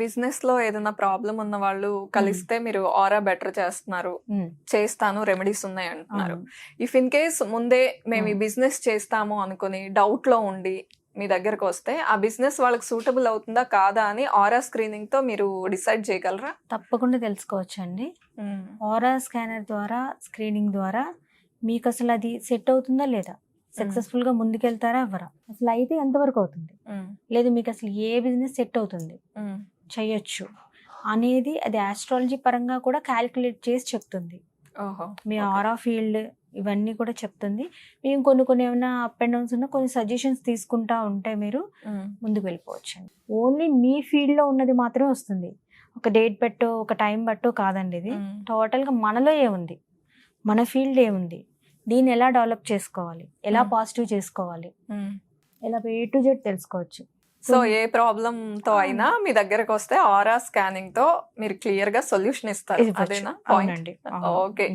Business లో ఏదైనా problem ఉన్న వాళ్ళు కలిస్తే మీరు ఆరా బెటర్ చేస్తున్నారు, చేస్తాను, రెమెడీస్ ఉన్నాయి అంటున్నారు. ఇఫ్ ఇన్ కేస్ ముందే మేము ఈ బిజినెస్ చేస్తాము అనుకుని డౌట్ లో ఉండి మీ దగ్గరకు వస్తే ఆ బిజినెస్ వాళ్ళకి సూటబుల్ అవుతుందా కాదా అని ఆరా స్క్రీనింగ్ తో మీరు డిసైడ్ చేయగలరా? తప్పకుండా తెలుసుకోవచ్చు అండి. ఆరా స్కానర్ ద్వారా, స్క్రీనింగ్ ద్వారా మీకు అసలు అది సెట్ అవుతుందా లేదా, సక్సెస్ఫుల్ గా ముందుకెళ్తారా అవ్వరా, అసలు అయితే ఎంతవరకు అవుతుంది, లేదు మీకు అసలు ఏ బిజినెస్ సెట్ అవుతుంది, చేయొచ్చు అనేది అది ఆస్ట్రాలజీ పరంగా కూడా క్యాలిక్యులేట్ చేసి చెప్తుంది. మీ ఆరా ఫీల్డ్ ఇవన్నీ కూడా చెప్తుంది. మేము కొన్ని ఏమైనా అప్ అండ్ డౌన్స్ ఉన్నా కొన్ని సజెషన్స్ తీసుకుంటా ఉంటే మీరు ముందుకు వెళ్ళిపోవచ్చు అండి. ఓన్లీ మీ ఫీల్డ్ లో ఉన్నది మాత్రమే వస్తుంది. ఒక డేట్ పెట్టో ఒక టైం బట్టో కాదండి. ఇది టోటల్గా మనలో ఏముంది, మన ఫీల్డ్ ఏముంది, దీన్ని ఎలా డెవలప్ చేసుకోవాలి, ఎలా పాజిటివ్ చేసుకోవాలి, ఎలా A to Z తెలుసుకోవచ్చు. సో ఏ ప్రాబ్లమ్ తో అయినా మీ దగ్గరకు వస్తే ఆరా స్కానింగ్ తో మీరు క్లియర్ గా సొల్యూషన్ ఇస్తారు. అదేనా పాయింట్? ఓకే.